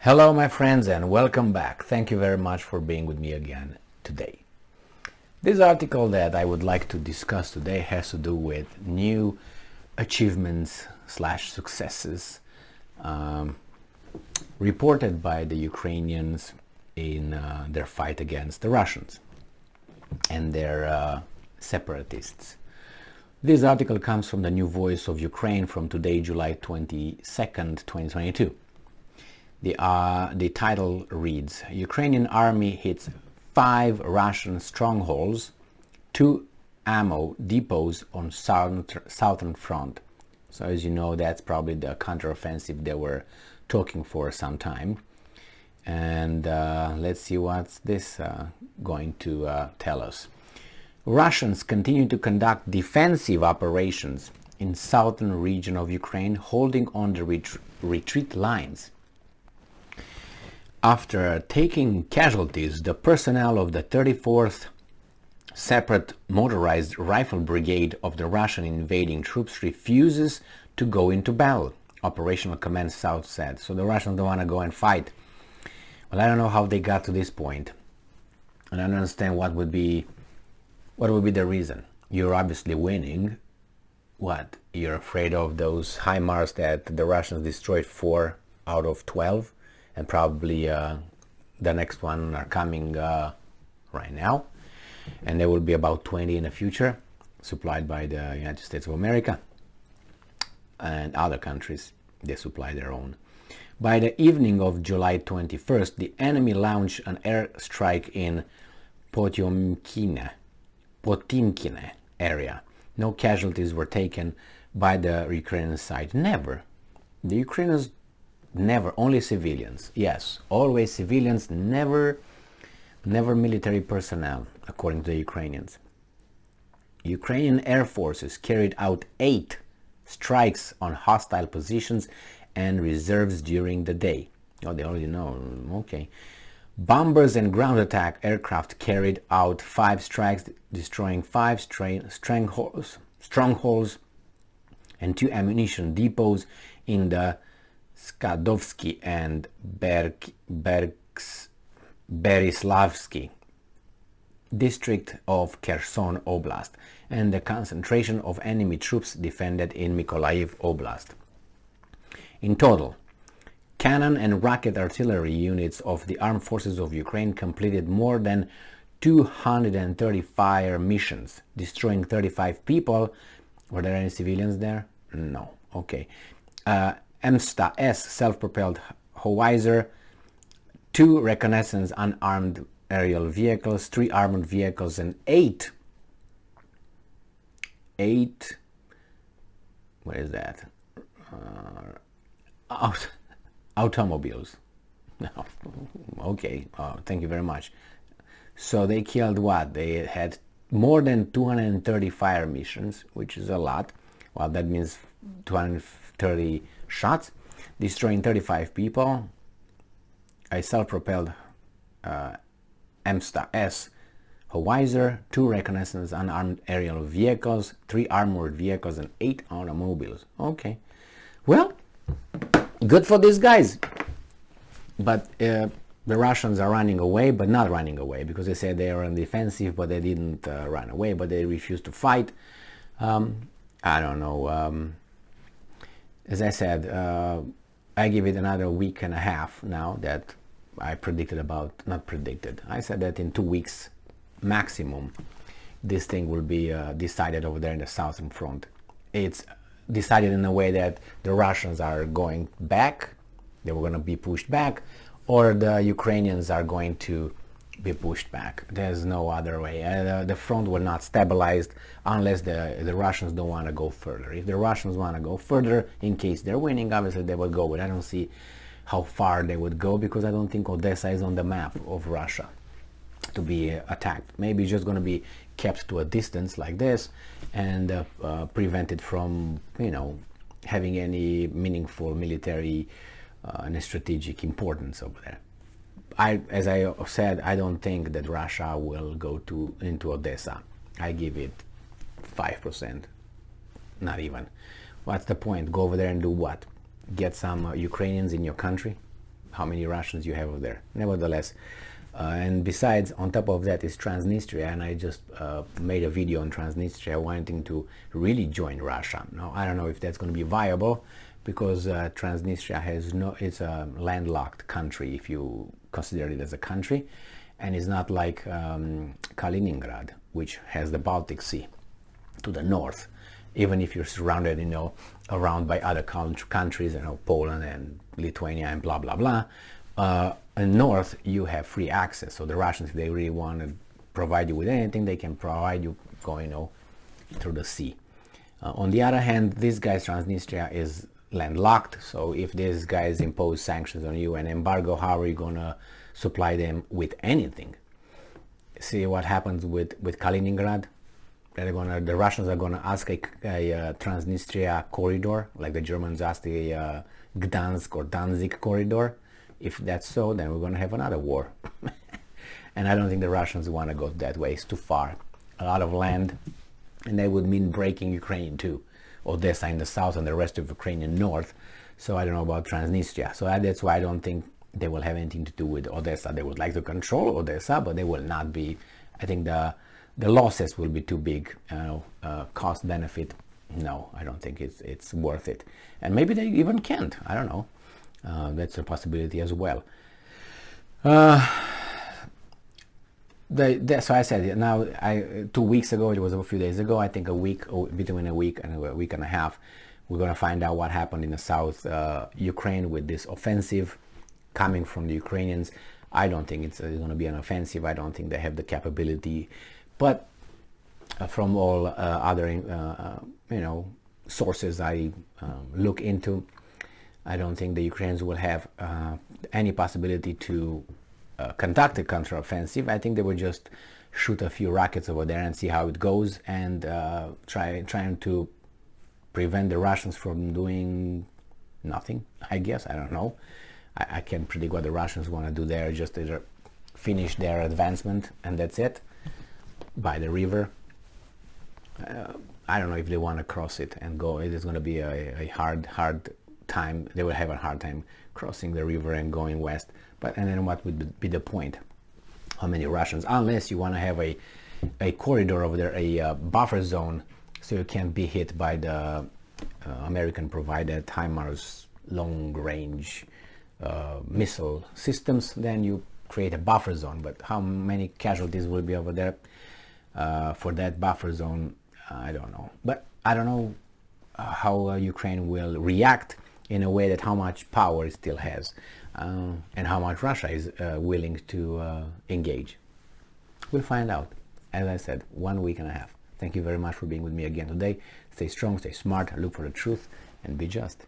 Hello my friends and welcome back. Thank you very much for being with me again today. This article that I would like to discuss today has to do with new achievements slash successes reported by the Ukrainians in their fight against the Russians and their separatists. This article comes from the New Voice of Ukraine from today, July 22nd, 2022. The title reads, Ukrainian army hits 5 Russian strongholds, 2 ammo depots on southern front. So as you know, that's probably the counteroffensive they were talking for some time. And let's see what's this going to tell us. Russians continue to conduct defensive operations in southern region of Ukraine, holding on the retreat lines. After taking casualties, the personnel of the 34th Separate Motorized Rifle Brigade of the Russian invading troops refuses to go into battle, Operational Command South said. So the Russians don't want to go and fight. Well, I don't know how they got to this point, and I don't understand what would be the reason. You're obviously winning. What? You're afraid of those HIMARS that the Russians destroyed 4 out of 12? And probably the next one are coming right now, and there will be about 20 in the future, supplied by the United States of America and other countries. They supply their own. By the evening of July 21st, the enemy launched an airstrike in Potemkine area. No casualties were taken by the Ukrainian side. Never. The Ukrainians never, only civilians. Yes, always civilians, never military personnel, according to the Ukrainians. Ukrainian air forces carried out 8 strikes on hostile positions and reserves during the day. Oh, they already know. Okay. Bombers and ground attack aircraft carried out 5 strikes, destroying 5 strongholds and 2 ammunition depots in the Skadovsky and Berislavsky district of Kherson Oblast, and the concentration of enemy troops defended in Mykolaiv Oblast. In total, cannon and rocket artillery units of the armed forces of Ukraine completed more than 230 fire missions, destroying 35 people. Were there any civilians there? No. Okay. MSTA-S self-propelled howitzer, 2 reconnaissance unarmed aerial vehicles, 3 armored vehicles, and 8 what is that? Automobiles. Okay, thank you very much. So they killed what? They had more than 230 fire missions, which is a lot. Well, that means 230 shots, destroying 35 people. A self-propelled MSTA-S howitzer, 2 reconnaissance unarmed aerial vehicles, 3 armored vehicles, and 8 automobiles. Okay, well, good for these guys. But the Russians are running away, but not running away, because they said they are on defensive, but they didn't run away, but they refused to fight. I don't know. As I said, I give it another week and a half now that I predicted about, not predicted, I said that in 2 weeks maximum this thing will be decided over there in the southern front. It's decided in a way that the Russians are going back, they were going to be pushed back, or the Ukrainians are going to be pushed back. There's no other way. The front will not stabilize unless the Russians don't want to go further. If the Russians want to go further, in case they're winning, obviously they will go, but I don't see how far they would go, because I don't think Odessa is on the map of Russia to be attacked. Maybe it's just going to be kept to a distance like this and prevented from, having any meaningful military and strategic importance over there. As I said, I don't think that Russia will go into Odessa. I give it 5%, not even. What's the point? Go over there and do what? Get some Ukrainians in your country? how many Russians you have over there. Nevertheless, and besides, on top of that is Transnistria, and I just made a video on Transnistria wanting to really join Russia. Now, I don't know if that's going to be viable, because Transnistria has it's a landlocked country if you consider it as a country, and it's not like Kaliningrad, which has the Baltic Sea to the north. Even if you're surrounded, around by other countries, Poland and Lithuania and blah blah blah, in north you have free access. So the Russians, if they really want to provide you with anything, they can provide you going, through the sea. On the other hand, this guy's Transnistria is landlocked. So if these guys impose sanctions on you and embargo, how are you gonna supply them with anything? See what happens with Kaliningrad. The Russians are gonna ask a Transnistria corridor, like the Germans asked a Gdansk or Danzig corridor. If that's so, then we're gonna have another war. And I don't think the Russians want to go that way. It's too far, a lot of land, and that would mean breaking Ukraine too. Odessa in the south and the rest of Ukraine in north. So I don't know about Transnistria. So that's why I don't think they will have anything to do with Odessa. They would like to control Odessa, but they will not be. I think the losses will be too big. Cost benefit, no, I don't think it's worth it. And maybe they even can't. I don't know. That's a possibility as well. So I said, now 2 weeks ago, it was a few days ago, I think between a week and a week and a half, we're going to find out what happened in the south Ukraine with this offensive coming from the Ukrainians. I don't think it's going to be an offensive. I don't think they have the capability. But from all other sources I look into, I don't think the Ukrainians will have any possibility to conduct a counteroffensive. I think they will just shoot a few rockets over there and see how it goes, and trying to prevent the Russians from doing nothing, I guess. I don't know. I can't predict what the Russians want to do there. Just either finish their advancement and that's it, by the river. I don't know if they want to cross it and go. It is going to be a hard time. They will have a hard time crossing the river and going west. And then what would be the point? How many Russians? Unless you want to have a corridor over there, a buffer zone, so you can't be hit by the American provided HIMARS long range missile systems. Then you create a buffer zone. But how many casualties will be over there for that buffer zone? I don't know. But I don't know how Ukraine will react in a way that how much power it still has, and how much Russia is willing to engage. We'll find out. As I said, 1 week and a half. Thank you very much for being with me again today. Stay strong, stay smart, look for the truth, and be just.